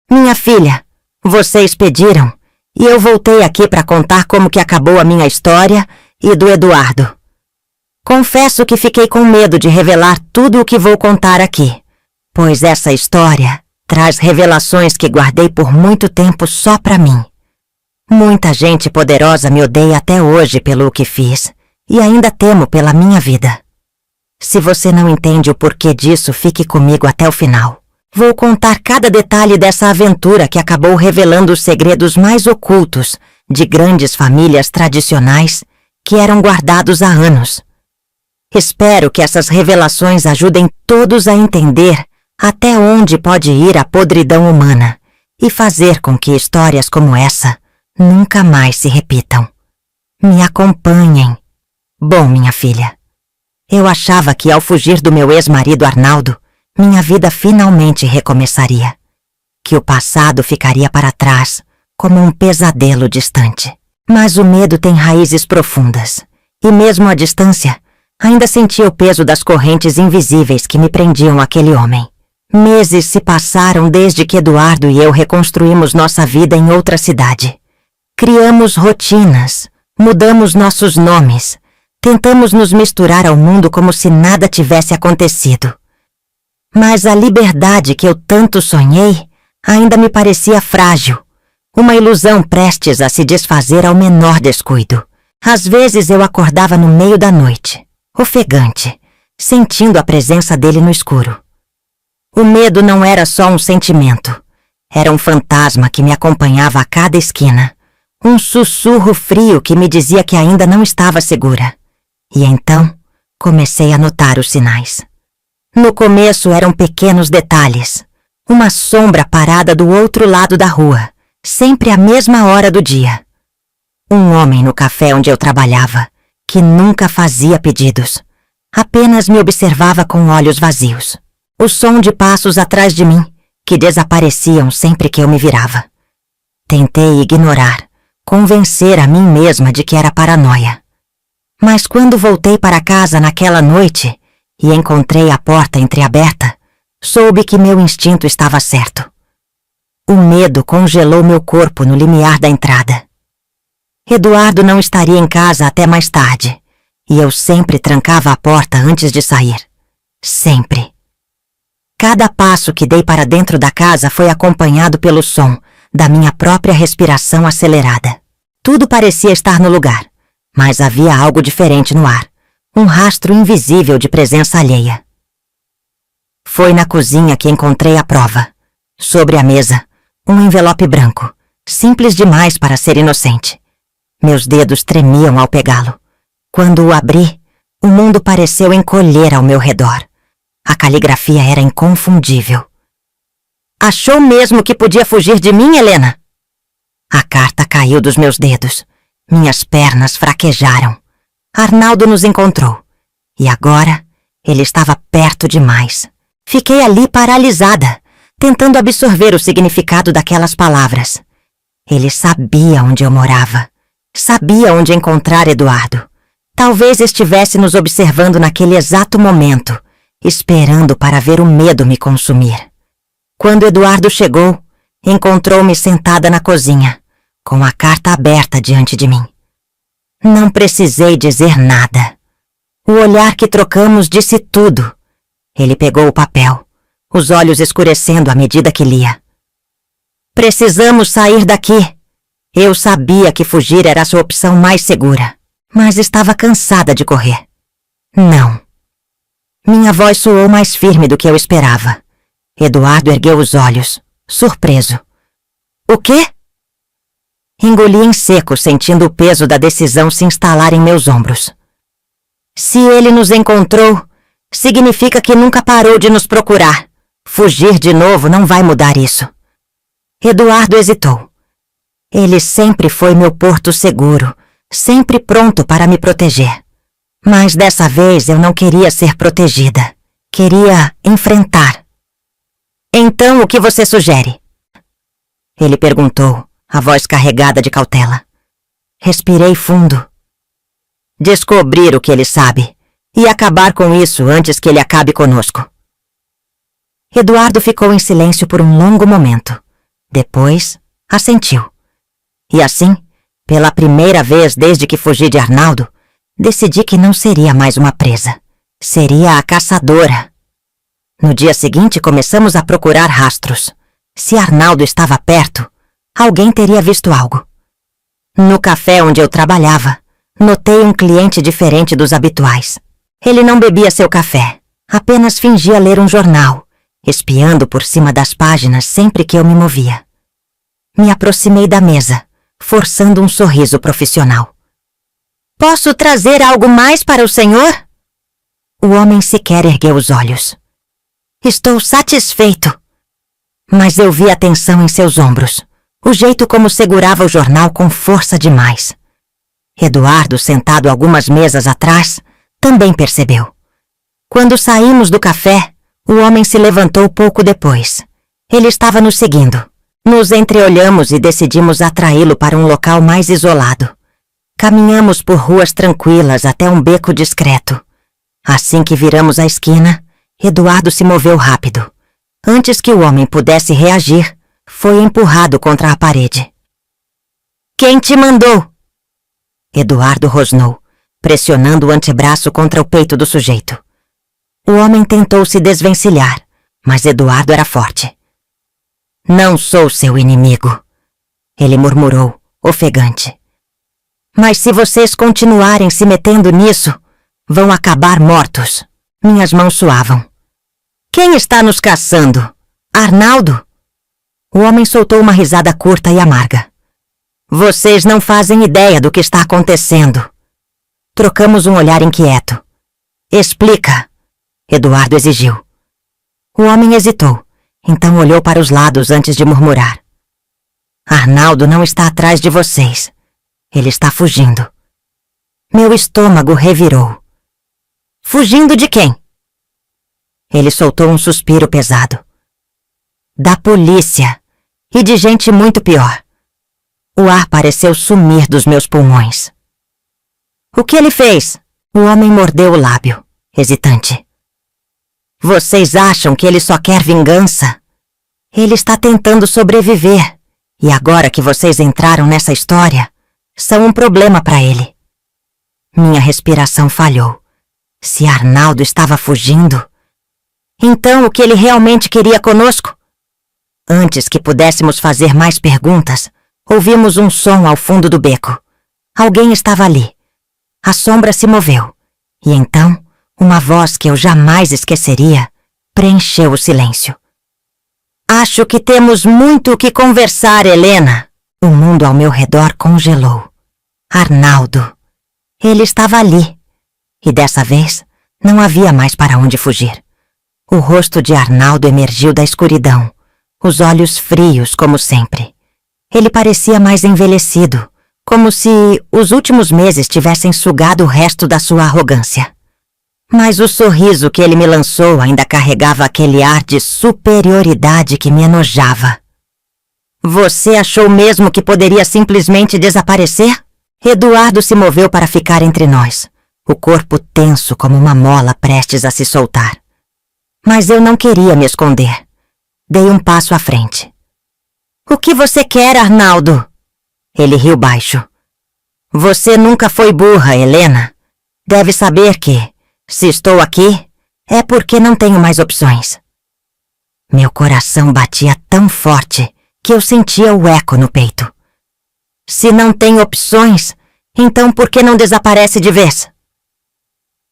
Minha filha, vocês pediram, e eu voltei aqui para contar como que acabou a minha história e do Eduardo. Confesso que fiquei com medo de revelar tudo o que vou contar aqui, pois essa história traz revelações que guardei por muito tempo só para mim. Muita gente poderosa me odeia até hoje pelo que fiz, e ainda temo pela minha vida. Se você não entende o porquê disso, fique comigo até o final. Vou contar cada detalhe dessa aventura que acabou revelando os segredos mais ocultos de grandes famílias tradicionais que eram guardados há anos. Espero que essas revelações ajudem todos a entender até onde pode ir a podridão humana e fazer com que histórias como essa nunca mais se repitam. Me acompanhem. Bom, minha filha, eu achava que ao fugir do meu ex-marido Arnaldo, minha vida finalmente recomeçaria, que o passado ficaria para trás como um pesadelo distante. Mas o medo tem raízes profundas, e mesmo à distância, ainda sentia o peso das correntes invisíveis que me prendiam àquele homem. Meses se passaram desde que Eduardo e eu reconstruímos nossa vida em outra cidade. Criamos rotinas, mudamos nossos nomes, tentamos nos misturar ao mundo como se nada tivesse acontecido. Mas a liberdade que eu tanto sonhei ainda me parecia frágil, uma ilusão prestes a se desfazer ao menor descuido. Às vezes eu acordava no meio da noite, ofegante, sentindo a presença dele no escuro. O medo não era só um sentimento, era um fantasma que me acompanhava a cada esquina, um sussurro frio que me dizia que ainda não estava segura. E então, comecei a notar os sinais. No começo eram pequenos detalhes, uma sombra parada do outro lado da rua, sempre à mesma hora do dia. Um homem no café onde eu trabalhava, que nunca fazia pedidos, apenas me observava com olhos vazios. O som de passos atrás de mim, que desapareciam sempre que eu me virava. Tentei ignorar, convencer a mim mesma de que era paranoia. Mas quando voltei para casa naquela noite e encontrei a porta entreaberta, soube que meu instinto estava certo. O medo congelou meu corpo no limiar da entrada. Eduardo não estaria em casa até mais tarde, e eu sempre trancava a porta antes de sair. Sempre. Cada passo que dei para dentro da casa foi acompanhado pelo som da minha própria respiração acelerada. Tudo parecia estar no lugar, mas havia algo diferente no ar, um rastro invisível de presença alheia. Foi na cozinha que encontrei a prova. Sobre a mesa, um envelope branco, simples demais para ser inocente. Meus dedos tremiam ao pegá-lo. Quando o abri, o mundo pareceu encolher ao meu redor. A caligrafia era inconfundível. Achou mesmo que podia fugir de mim, Helena? A carta caiu dos meus dedos. Minhas pernas fraquejaram. Arnaldo nos encontrou. E agora, ele estava perto demais. Fiquei ali paralisada, tentando absorver o significado daquelas palavras. Ele sabia onde eu morava. Sabia onde encontrar Eduardo. Talvez estivesse nos observando naquele exato momento, esperando para ver o medo me consumir. Quando Eduardo chegou, encontrou-me sentada na cozinha, com a carta aberta diante de mim. Não precisei dizer nada. O olhar que trocamos disse tudo. Ele pegou o papel, os olhos escurecendo à medida que lia. Precisamos sair daqui. Eu sabia que fugir era a sua opção mais segura, mas estava cansada de correr. Não. Minha voz soou mais firme do que eu esperava. Eduardo ergueu os olhos, surpreso. O quê? Engoli em seco, sentindo o peso da decisão se instalar em meus ombros. Se ele nos encontrou, significa que nunca parou de nos procurar. Fugir de novo não vai mudar isso. Eduardo hesitou. Ele sempre foi meu porto seguro, sempre pronto para me proteger. Mas dessa vez eu não queria ser protegida. Queria enfrentar. Então, o que você sugere? Ele perguntou, a voz carregada de cautela. Respirei fundo. Descobrir o que ele sabe e acabar com isso antes que ele acabe conosco. Eduardo ficou em silêncio por um longo momento. Depois, assentiu. E assim, pela primeira vez desde que fugi de Arnaldo, decidi que não seria mais uma presa. Seria a caçadora. No dia seguinte, começamos a procurar rastros. Se Arnaldo estava perto, alguém teria visto algo. No café onde eu trabalhava, notei um cliente diferente dos habituais. Ele não bebia seu café, apenas fingia ler um jornal, espiando por cima das páginas sempre que eu me movia. Me aproximei da mesa, forçando um sorriso profissional. Posso trazer algo mais para o senhor? O homem sequer ergueu os olhos. Estou satisfeito. Mas eu vi a tensão em seus ombros, o jeito como segurava o jornal com força demais. Eduardo, sentado algumas mesas atrás, também percebeu. Quando saímos do café, o homem se levantou pouco depois. Ele estava nos seguindo. Nos entreolhamos e decidimos atraí-lo para um local mais isolado. Caminhamos por ruas tranquilas até um beco discreto. Assim que viramos a esquina, Eduardo se moveu rápido. Antes que o homem pudesse reagir, foi empurrado contra a parede. Quem te mandou? Eduardo rosnou, pressionando o antebraço contra o peito do sujeito. O homem tentou se desvencilhar, mas Eduardo era forte. Não sou seu inimigo, ele murmurou, ofegante. Mas se vocês continuarem se metendo nisso, vão acabar mortos. Minhas mãos suavam. Quem está nos caçando? Arnaldo? O homem soltou uma risada curta e amarga. Vocês não fazem ideia do que está acontecendo. Trocamos um olhar inquieto. Explica, Eduardo exigiu. O homem hesitou, então olhou para os lados antes de murmurar. Arnaldo não está atrás de vocês. Ele está fugindo. Meu estômago revirou. Fugindo de quem? Ele soltou um suspiro pesado. Da polícia. E de gente muito pior. O ar pareceu sumir dos meus pulmões. O que ele fez? O homem mordeu o lábio, hesitante. Vocês acham que ele só quer vingança? Ele está tentando sobreviver. E agora que vocês entraram nessa história, são um problema para ele. Minha respiração falhou. Se Arnaldo estava fugindo, então o que ele realmente queria conosco? Antes que pudéssemos fazer mais perguntas, ouvimos um som ao fundo do beco. Alguém estava ali. A sombra se moveu. E então, uma voz que eu jamais esqueceria preencheu o silêncio. Acho que temos muito o que conversar, Helena. O mundo ao meu redor congelou. Arnaldo. Ele estava ali. E dessa vez, não havia mais para onde fugir. O rosto de Arnaldo emergiu da escuridão, os olhos frios como sempre. Ele parecia mais envelhecido, como se os últimos meses tivessem sugado o resto da sua arrogância. Mas o sorriso que ele me lançou ainda carregava aquele ar de superioridade que me enojava. Você achou mesmo que poderia simplesmente desaparecer? Eduardo se moveu para ficar entre nós, o corpo tenso como uma mola prestes a se soltar. Mas eu não queria me esconder. Dei um passo à frente. O que você quer, Arnaldo? Ele riu baixo. Você nunca foi burra, Helena. Deve saber que, se estou aqui, é porque não tenho mais opções. Meu coração batia tão forte que eu sentia o eco no peito. Se não tem opções, então por que não desaparece de vez?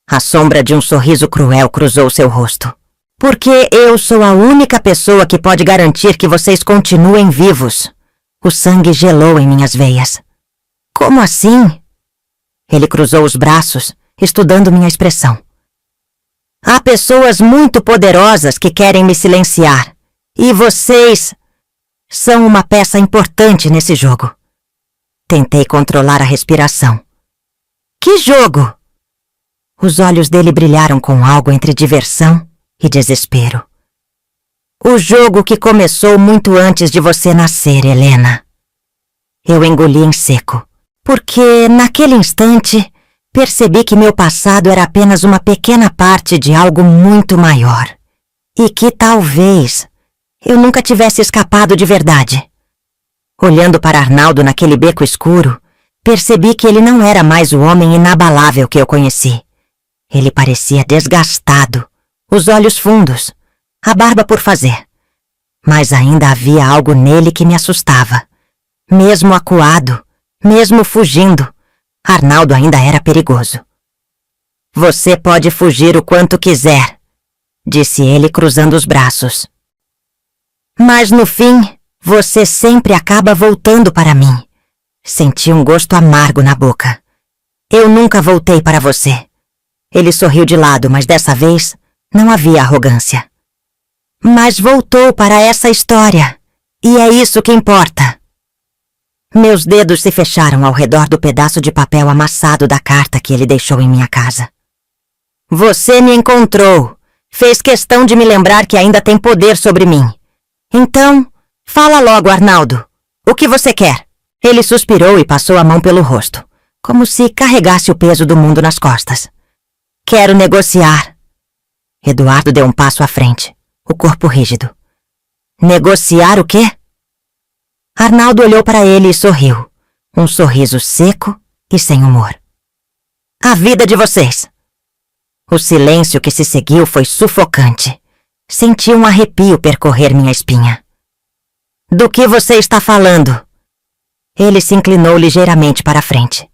A sombra de um sorriso cruel cruzou seu rosto. Porque eu sou a única pessoa que pode garantir que vocês continuem vivos. O sangue gelou em minhas veias. Como assim? Ele cruzou os braços, estudando minha expressão. Há pessoas muito poderosas que querem me silenciar. E vocês são uma peça importante nesse jogo. Tentei controlar a respiração. Que jogo? Os olhos dele brilharam com algo entre diversão e desespero. O jogo que começou muito antes de você nascer, Helena. Eu engoli em seco, porque, naquele instante, percebi que meu passado era apenas uma pequena parte de algo muito maior. E que talvez eu nunca tivesse escapado de verdade. Olhando para Arnaldo naquele beco escuro, percebi que ele não era mais o homem inabalável que eu conheci. Ele parecia desgastado, os olhos fundos, a barba por fazer. Mas ainda havia algo nele que me assustava. Mesmo acuado, mesmo fugindo, Arnaldo ainda era perigoso. Você pode fugir o quanto quiser, disse ele cruzando os braços. Mas no fim, você sempre acaba voltando para mim. Senti um gosto amargo na boca. Eu nunca voltei para você. Ele sorriu de lado, mas dessa vez não havia arrogância. Mas voltou para essa história, e é isso que importa. Meus dedos se fecharam ao redor do pedaço de papel amassado da carta que ele deixou em minha casa. Você me encontrou. Fez questão de me lembrar que ainda tem poder sobre mim. Então, fala logo, Arnaldo. O que você quer? Ele suspirou e passou a mão pelo rosto, como se carregasse o peso do mundo nas costas. Quero negociar. Eduardo deu um passo à frente, o corpo rígido. Negociar o quê? Arnaldo olhou para ele e sorriu, um sorriso seco e sem humor. A vida de vocês. O silêncio que se seguiu foi sufocante. Senti um arrepio percorrer minha espinha. Do que você está falando? Ele se inclinou ligeiramente para a frente.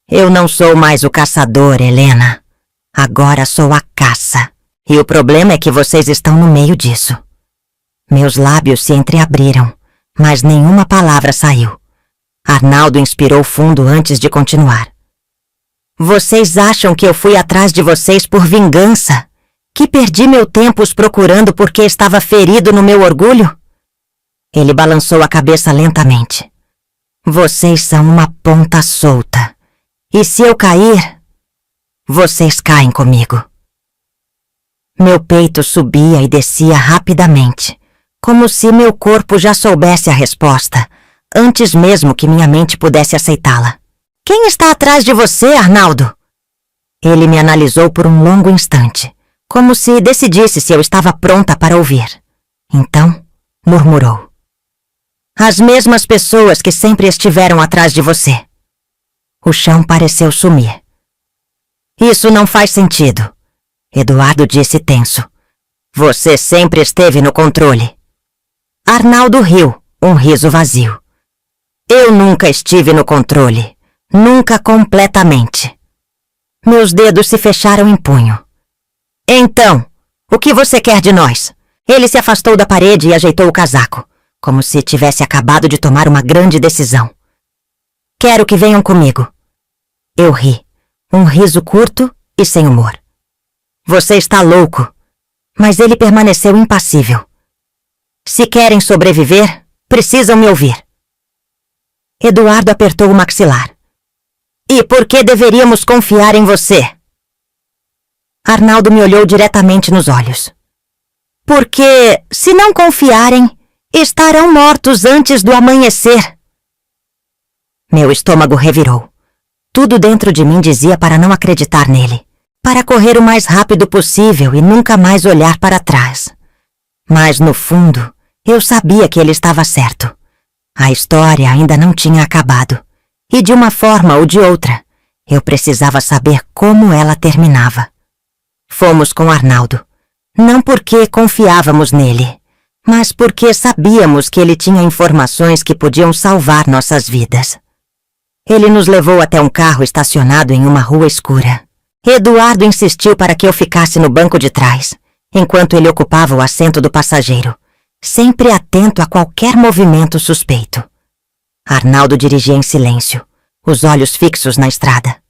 Eu não sou mais o caçador, Helena. Agora sou a caça. E o problema é que vocês estão no meio disso. Meus lábios se entreabriram, mas nenhuma palavra saiu. Arnaldo inspirou fundo antes de continuar. Vocês acham que eu fui atrás de vocês por vingança? Que perdi meu tempo os procurando porque estava ferido no meu orgulho? Ele balançou a cabeça lentamente. Vocês são uma ponta solta. E se eu cair, vocês caem comigo. Meu peito subia e descia rapidamente, como se meu corpo já soubesse a resposta, antes mesmo que minha mente pudesse aceitá-la. Quem está atrás de você, Arnaldo? Ele me analisou por um longo instante, como se decidisse se eu estava pronta para ouvir. Então, murmurou. As mesmas pessoas que sempre estiveram atrás de você. O chão pareceu sumir. Isso não faz sentido, Eduardo disse tenso. Você sempre esteve no controle. Arnaldo riu, um riso vazio. Eu nunca estive no controle. Nunca completamente. Meus dedos se fecharam em punho. Então, o que você quer de nós? Ele se afastou da parede e ajeitou o casaco, como se tivesse acabado de tomar uma grande decisão. Quero que venham comigo. Eu ri, um riso curto e sem humor. Você está louco. Mas ele permaneceu impassível. Se querem sobreviver, precisam me ouvir. Eduardo apertou o maxilar. E por que deveríamos confiar em você? Arnaldo me olhou diretamente nos olhos. Porque, se não confiarem, estarão mortos antes do amanhecer. Meu estômago revirou. Tudo dentro de mim dizia para não acreditar nele, para correr o mais rápido possível e nunca mais olhar para trás. Mas, no fundo, eu sabia que ele estava certo. A história ainda não tinha acabado. E de uma forma ou de outra, eu precisava saber como ela terminava. Fomos com Arnaldo, não porque confiávamos nele, mas porque sabíamos que ele tinha informações que podiam salvar nossas vidas. Ele nos levou até um carro estacionado em uma rua escura. Eduardo insistiu para que eu ficasse no banco de trás, enquanto ele ocupava o assento do passageiro, sempre atento a qualquer movimento suspeito. Arnaldo dirigia em silêncio, os olhos fixos na estrada.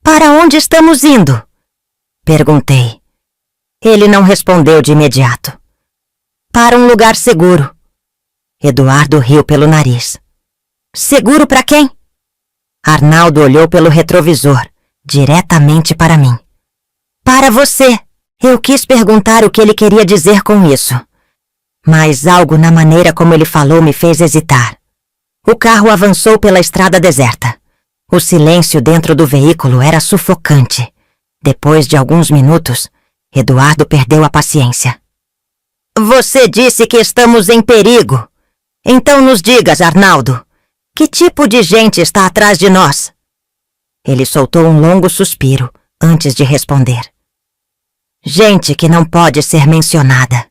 Para onde estamos indo? Perguntei. Ele não respondeu de imediato. Para um lugar seguro. Eduardo riu pelo nariz. Seguro para quem? Arnaldo olhou pelo retrovisor, diretamente para mim. Para você. Eu quis perguntar o que ele queria dizer com isso. Mas algo na maneira como ele falou me fez hesitar. O carro avançou pela estrada deserta. O silêncio dentro do veículo era sufocante. Depois de alguns minutos, Eduardo perdeu a paciência. Você disse que estamos em perigo. Então nos digas, Arnaldo, que tipo de gente está atrás de nós? Ele soltou um longo suspiro antes de responder. Gente que não pode ser mencionada.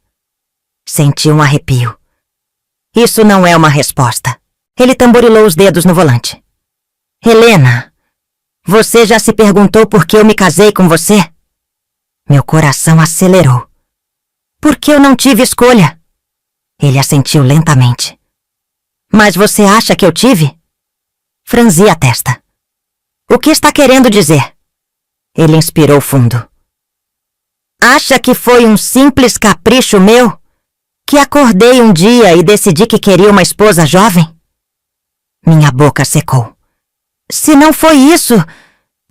Senti um arrepio. Isso não é uma resposta. Ele tamborilou os dedos no volante. Helena, você já se perguntou por que eu me casei com você? Meu coração acelerou. Porque eu não tive escolha. Ele assentiu lentamente. Mas você acha que eu tive? Franzi a testa. O que está querendo dizer? Ele inspirou fundo. Acha que foi um simples capricho meu? Que acordei um dia e decidi que queria uma esposa jovem? Minha boca secou. Se não foi isso,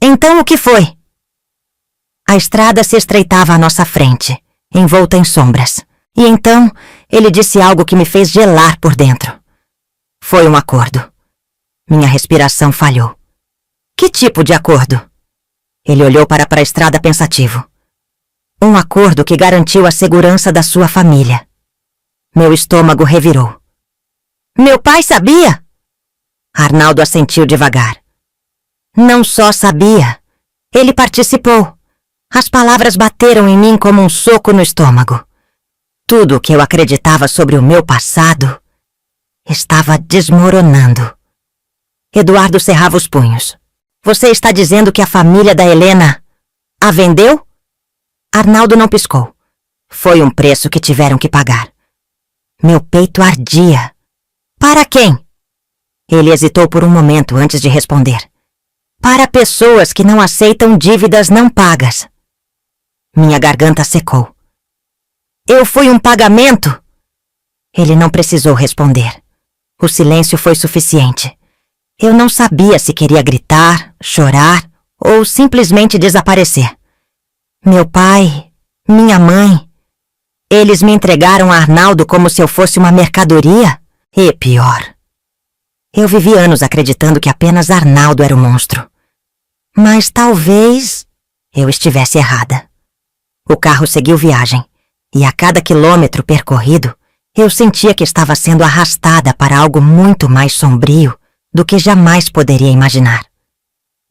então o que foi? A estrada se estreitava à nossa frente, envolta em sombras. E então, ele disse algo que me fez gelar por dentro. Foi um acordo. Minha respiração falhou. Que tipo de acordo? Ele olhou para a estrada pensativo. Um acordo que garantiu a segurança da sua família. Meu estômago revirou. Meu pai sabia? Arnaldo assentiu devagar. Não só sabia, ele participou. As palavras bateram em mim como um soco no estômago. Tudo o que eu acreditava sobre o meu passado estava desmoronando. Eduardo cerrava os punhos. Você está dizendo que a família da Helena a vendeu? Arnaldo não piscou. Foi um preço que tiveram que pagar. Meu peito ardia. Para quem? Ele hesitou por um momento antes de responder. Para pessoas que não aceitam dívidas não pagas. Minha garganta secou. Eu fui um pagamento? Ele não precisou responder. O silêncio foi suficiente. Eu não sabia se queria gritar, chorar ou simplesmente desaparecer. Meu pai, minha mãe, eles me entregaram a Arnaldo como se eu fosse uma mercadoria? E pior. Eu vivi anos acreditando que apenas Arnaldo era o monstro. Mas talvez eu estivesse errada. O carro seguiu viagem, e a cada quilômetro percorrido, eu sentia que estava sendo arrastada para algo muito mais sombrio do que jamais poderia imaginar.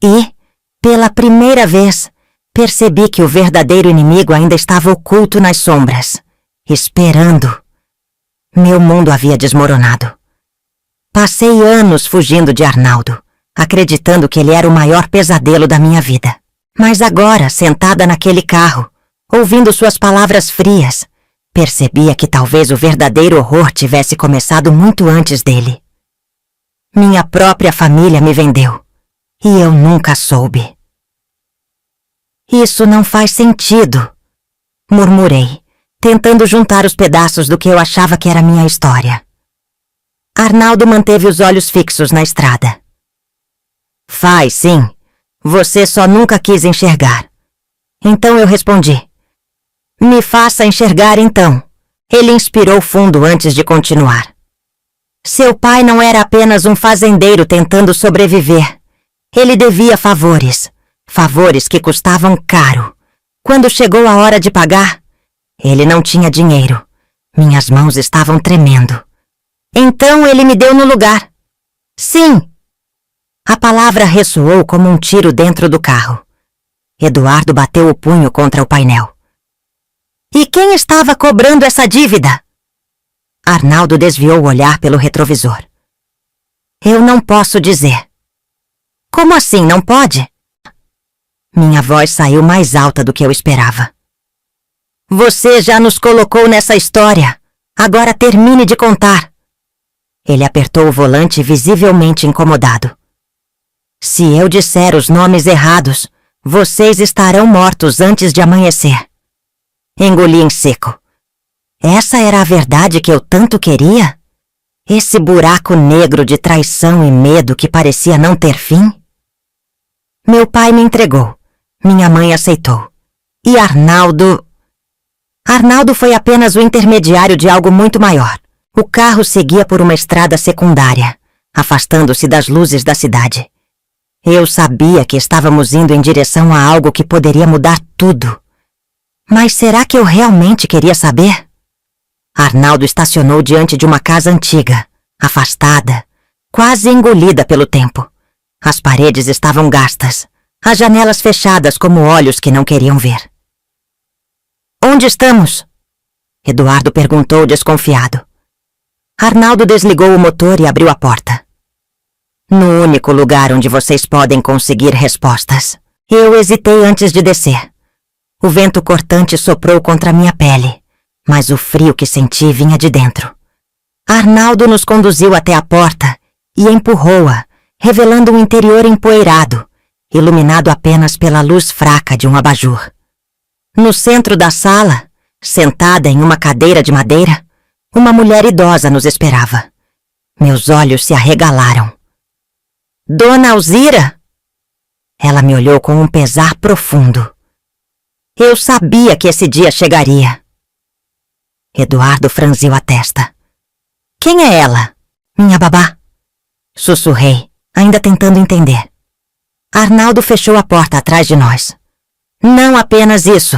E, pela primeira vez, percebi que o verdadeiro inimigo ainda estava oculto nas sombras, esperando. Meu mundo havia desmoronado. Passei anos fugindo de Arnaldo, acreditando que ele era o maior pesadelo da minha vida. Mas agora, sentada naquele carro, ouvindo suas palavras frias, percebia que talvez o verdadeiro horror tivesse começado muito antes dele. Minha própria família me vendeu, e eu nunca soube. Isso não faz sentido, murmurei, tentando juntar os pedaços do que eu achava que era minha história. Arnaldo manteve os olhos fixos na estrada. Faz, sim. Você só nunca quis enxergar. Então eu respondi. Me faça enxergar então. Ele inspirou fundo antes de continuar. Seu pai não era apenas um fazendeiro tentando sobreviver. Ele devia favores. Favores que custavam caro. Quando chegou a hora de pagar, ele não tinha dinheiro. Minhas mãos estavam tremendo. Então ele me deu no lugar. Sim. A palavra ressoou como um tiro dentro do carro. Eduardo bateu o punho contra o painel. E quem estava cobrando essa dívida? Arnaldo desviou o olhar pelo retrovisor. Eu não posso dizer. Como assim, não pode? Minha voz saiu mais alta do que eu esperava. Você já nos colocou nessa história. Agora termine de contar. Ele apertou o volante visivelmente incomodado. Se eu disser os nomes errados, vocês estarão mortos antes de amanhecer. Engoli em seco. Essa era a verdade que eu tanto queria? Esse buraco negro de traição e medo que parecia não ter fim? Meu pai me entregou. Minha mãe aceitou. E Arnaldo... Arnaldo foi apenas o intermediário de algo muito maior. O carro seguia por uma estrada secundária, afastando-se das luzes da cidade. Eu sabia que estávamos indo em direção a algo que poderia mudar tudo. Mas será que eu realmente queria saber? Arnaldo estacionou diante de uma casa antiga, afastada, quase engolida pelo tempo. As paredes estavam gastas, as janelas fechadas como olhos que não queriam ver. Onde estamos? Eduardo perguntou desconfiado. Arnaldo desligou o motor e abriu a porta. No único lugar onde vocês podem conseguir respostas. Eu hesitei antes de descer. O vento cortante soprou contra minha pele, mas o frio que senti vinha de dentro. Arnaldo nos conduziu até a porta e empurrou-a, revelando um interior empoeirado, iluminado apenas pela luz fraca de um abajur. No centro da sala, sentada em uma cadeira de madeira, uma mulher idosa nos esperava. Meus olhos se arregalaram. Dona Alzira? Ela me olhou com um pesar profundo. Eu sabia que esse dia chegaria. Eduardo franziu a testa. Quem é ela? Minha babá? Sussurrei, ainda tentando entender. Arnaldo fechou a porta atrás de nós. Não apenas isso.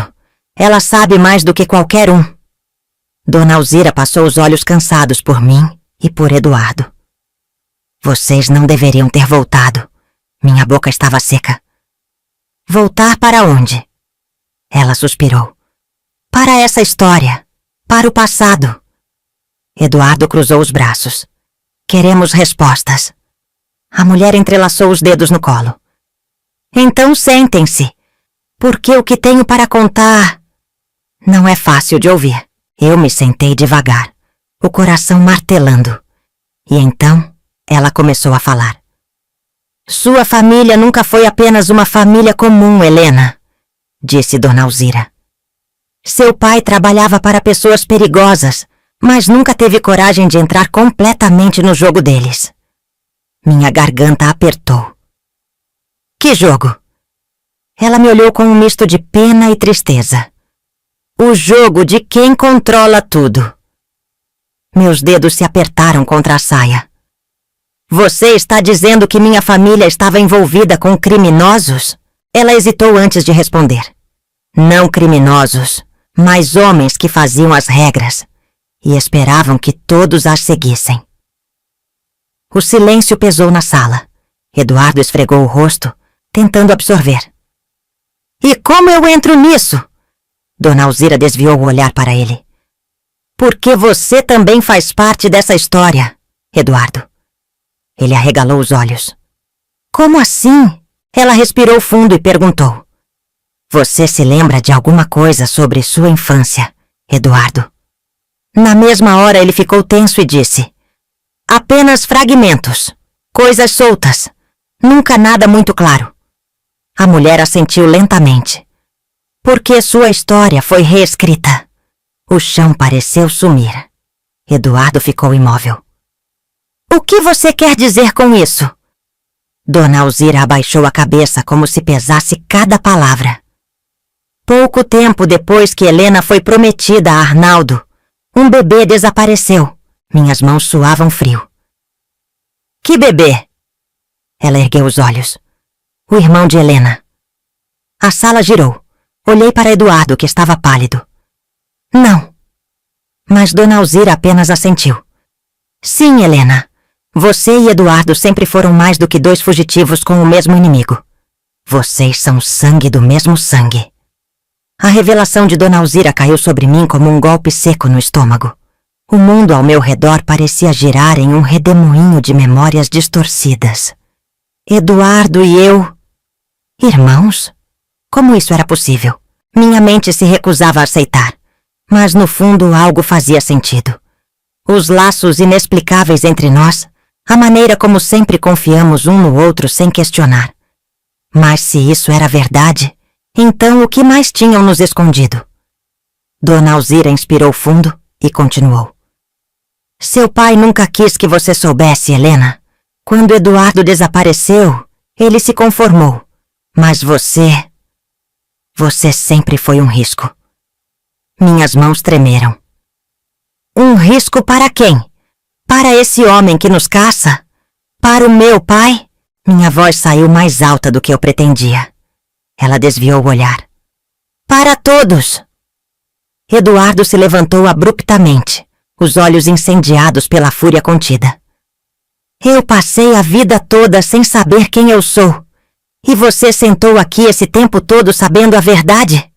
Ela sabe mais do que qualquer um. Dona Alzira passou os olhos cansados por mim e por Eduardo. Vocês não deveriam ter voltado. Minha boca estava seca. Voltar para onde? Ela suspirou. Para essa história. Para o passado. Eduardo cruzou os braços. Queremos respostas. A mulher entrelaçou os dedos no colo. Então sentem-se. Porque o que tenho para contar não é fácil de ouvir. Eu me sentei devagar, o coração martelando. E então ela começou a falar. Sua família nunca foi apenas uma família comum, Helena, disse Dona Alzira. Seu pai trabalhava para pessoas perigosas, mas nunca teve coragem de entrar completamente no jogo deles. Minha garganta apertou. Que jogo? Ela me olhou com um misto de pena e tristeza. O jogo de quem controla tudo. Meus dedos se apertaram contra a saia. Você está dizendo que minha família estava envolvida com criminosos? Ela hesitou antes de responder. Não criminosos, mas homens que faziam as regras e esperavam que todos as seguissem. O silêncio pesou na sala. Eduardo esfregou o rosto, tentando absorver. E como eu entro nisso? Dona Alzira desviou o olhar para ele. Porque você também faz parte dessa história, Eduardo. Ele arregalou os olhos. Como assim? Ela respirou fundo e perguntou. Você se lembra de alguma coisa sobre sua infância, Eduardo? Na mesma hora ele ficou tenso e disse. Apenas fragmentos, coisas soltas, nunca nada muito claro. A mulher assentiu lentamente. Porque sua história foi reescrita. O chão pareceu sumir. Eduardo ficou imóvel. O que você quer dizer com isso? Dona Alzira abaixou a cabeça como se pesasse cada palavra. Pouco tempo depois que Helena foi prometida a Arnaldo, um bebê desapareceu. Minhas mãos suavam frio. Que bebê? Ela ergueu os olhos. O irmão de Helena. A sala girou. Olhei para Eduardo, que estava pálido. Não. Mas Dona Alzira apenas assentiu. Sim, Helena. Você e Eduardo sempre foram mais do que dois fugitivos com o mesmo inimigo. Vocês são sangue do mesmo sangue. A revelação de Dona Alzira caiu sobre mim como um golpe seco no estômago. O mundo ao meu redor parecia girar em um redemoinho de memórias distorcidas. Eduardo e eu... Irmãos? Como isso era possível? Minha mente se recusava a aceitar, mas no fundo algo fazia sentido. Os laços inexplicáveis entre nós, a maneira como sempre confiamos um no outro sem questionar. Mas se isso era verdade, então o que mais tinham nos escondido? Dona Alzira inspirou fundo e continuou. Seu pai nunca quis que você soubesse, Helena. Quando Eduardo desapareceu, ele se conformou. Mas você sempre foi um risco. Minhas mãos tremeram. Um risco para quem? Para esse homem que nos caça? Para o meu pai? Minha voz saiu mais alta do que eu pretendia. Ela desviou o olhar. Para todos! Eduardo se levantou abruptamente, os olhos incendiados pela fúria contida. Eu passei a vida toda sem saber quem eu sou. E você sentou aqui esse tempo todo sabendo a verdade?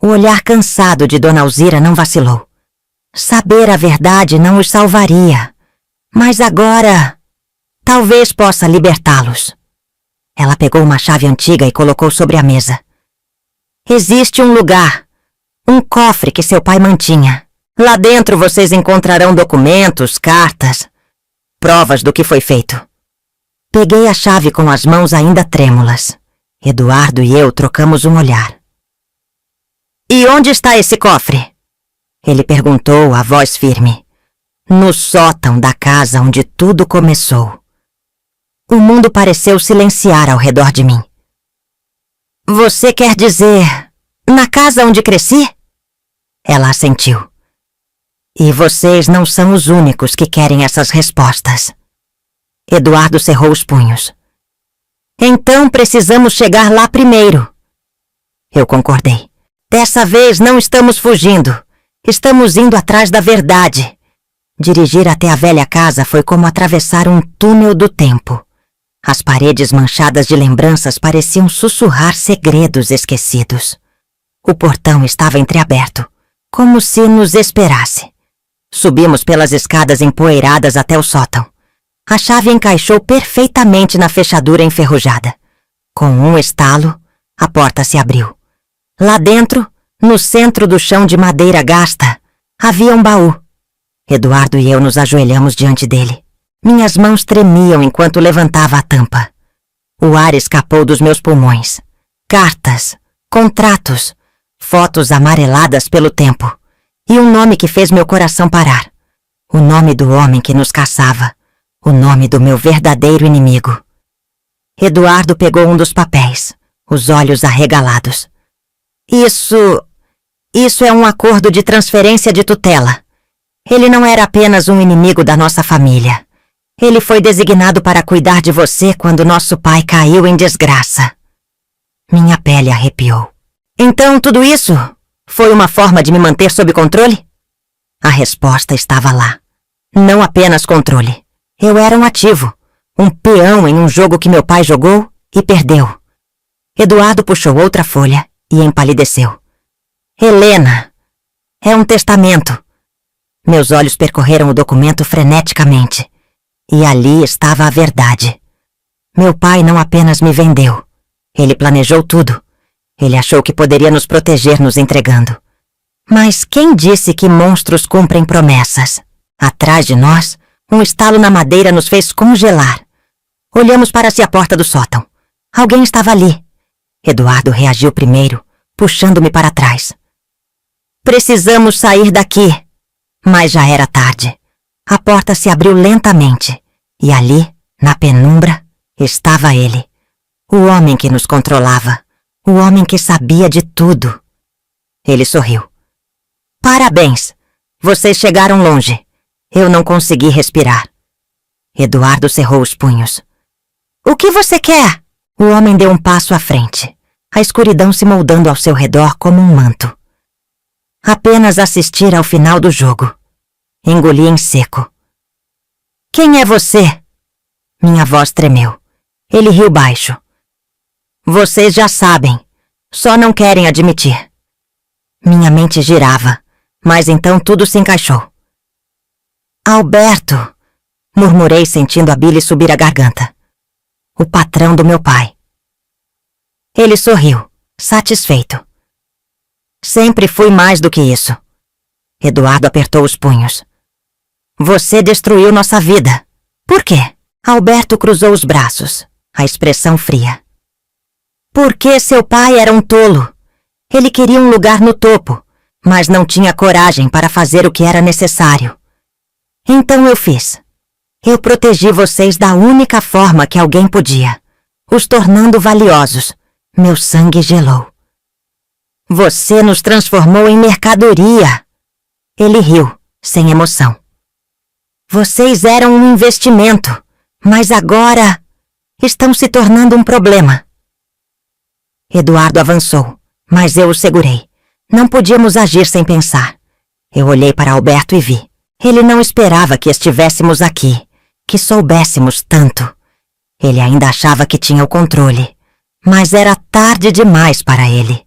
O olhar cansado de Dona Alzira não vacilou. Saber a verdade não os salvaria. Mas agora, talvez possa libertá-los. Ela pegou uma chave antiga e colocou sobre a mesa. Existe um lugar, um cofre que seu pai mantinha. Lá dentro vocês encontrarão documentos, cartas, provas do que foi feito. Peguei a chave com as mãos ainda trêmulas. Eduardo e eu trocamos um olhar. E onde está esse cofre? Ele perguntou, a voz firme. No sótão da casa onde tudo começou. O mundo pareceu silenciar ao redor de mim. Você quer dizer, na casa onde cresci? Ela assentiu. E vocês não são os únicos que querem essas respostas. Eduardo cerrou os punhos. Então precisamos chegar lá primeiro. Eu concordei. Dessa vez não estamos fugindo. Estamos indo atrás da verdade. Dirigir até a velha casa foi como atravessar um túnel do tempo. As paredes manchadas de lembranças pareciam sussurrar segredos esquecidos. O portão estava entreaberto, como se nos esperasse. Subimos pelas escadas empoeiradas até o sótão. A chave encaixou perfeitamente na fechadura enferrujada. Com um estalo, a porta se abriu. Lá dentro, no centro do chão de madeira gasta, havia um baú. Eduardo e eu nos ajoelhamos diante dele. Minhas mãos tremiam enquanto levantava a tampa. O ar escapou dos meus pulmões. Cartas, contratos, fotos amareladas pelo tempo. E um nome que fez meu coração parar. O nome do homem que nos caçava. O nome do meu verdadeiro inimigo. Eduardo pegou um dos papéis, os olhos arregalados. Isso é um acordo de transferência de tutela. Ele não era apenas um inimigo da nossa família. Ele foi designado para cuidar de você quando nosso pai caiu em desgraça. Minha pele arrepiou. Então tudo isso foi uma forma de me manter sob controle? A resposta estava lá. Não apenas controle. Eu era um ativo, um peão em um jogo que meu pai jogou e perdeu. Eduardo puxou outra folha e empalideceu. Helena, é um testamento. Meus olhos percorreram o documento freneticamente. E ali estava a verdade. Meu pai não apenas me vendeu. Ele planejou tudo. Ele achou que poderia nos proteger nos entregando. Mas quem disse que monstros cumprem promessas? Atrás de nós, um estalo na madeira nos fez congelar. Olhamos para a porta do sótão. Alguém estava ali. Eduardo reagiu primeiro, puxando-me para trás. Precisamos sair daqui. Mas já era tarde. A porta se abriu lentamente. E ali, na penumbra, estava ele. O homem que nos controlava. O homem que sabia de tudo. Ele sorriu. Parabéns. Vocês chegaram longe. Eu não consegui respirar. Eduardo cerrou os punhos. O que você quer? O homem deu um passo à frente. A escuridão se moldando ao seu redor como um manto. Apenas assistir ao final do jogo. Engoli em seco. Quem é você? Minha voz tremeu. Ele riu baixo. Vocês já sabem, só não querem admitir. Minha mente girava, mas então tudo se encaixou. Alberto, murmurei sentindo a bile subir a garganta. O patrão do meu pai. Ele sorriu, satisfeito. Sempre fui mais do que isso. Eduardo apertou os punhos. Você destruiu nossa vida. Por quê? Alberto cruzou os braços, a expressão fria. Porque seu pai era um tolo. Ele queria um lugar no topo, mas não tinha coragem para fazer o que era necessário. Então eu fiz. Eu protegi vocês da única forma que alguém podia, os tornando valiosos. Meu sangue gelou. Você nos transformou em mercadoria. Ele riu, sem emoção. Vocês eram um investimento, mas agora estão se tornando um problema. Eduardo avançou, mas eu o segurei. Não podíamos agir sem pensar. Eu olhei para Alberto e vi. Ele não esperava que estivéssemos aqui, que soubéssemos tanto. Ele ainda achava que tinha o controle, mas era tarde demais para ele.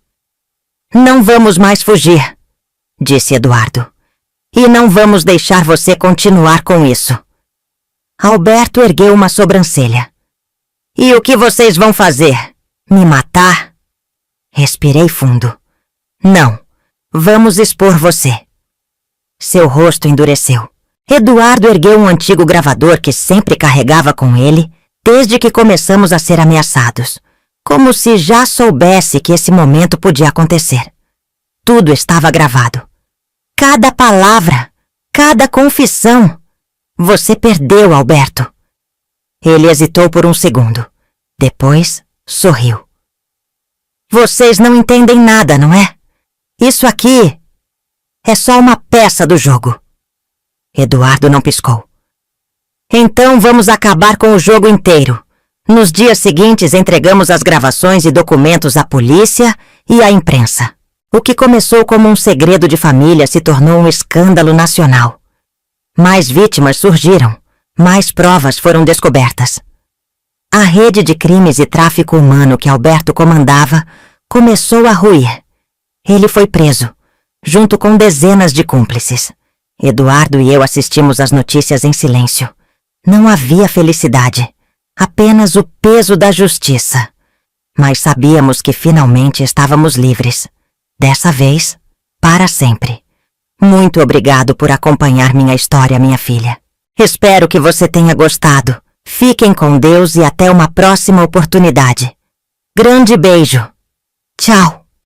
Não vamos mais fugir, disse Eduardo. E não vamos deixar você continuar com isso. Alberto ergueu uma sobrancelha. E o que vocês vão fazer? Me matar? Respirei fundo. Não, vamos expor você. Seu rosto endureceu. Eduardo ergueu um antigo gravador que sempre carregava com ele desde que começamos a ser ameaçados, como se já soubesse que esse momento podia acontecer. Tudo estava gravado. Cada palavra, cada confissão. Você perdeu, Alberto. Ele hesitou por um segundo. Depois, sorriu. Vocês não entendem nada, não é? Isso aqui é só uma peça do jogo. Eduardo não piscou. Então vamos acabar com o jogo inteiro. Nos dias seguintes entregamos as gravações e documentos à polícia e à imprensa. O que começou como um segredo de família se tornou um escândalo nacional. Mais vítimas surgiram, mais provas foram descobertas. A rede de crimes e tráfico humano que Alberto comandava começou a ruir. Ele foi preso, junto com dezenas de cúmplices. Eduardo e eu assistimos às notícias em silêncio. Não havia felicidade, apenas o peso da justiça. Mas sabíamos que finalmente estávamos livres. Dessa vez, para sempre. Muito obrigado por acompanhar minha história, minha filha. Espero que você tenha gostado. Fiquem com Deus e até uma próxima oportunidade. Grande beijo. Tchau.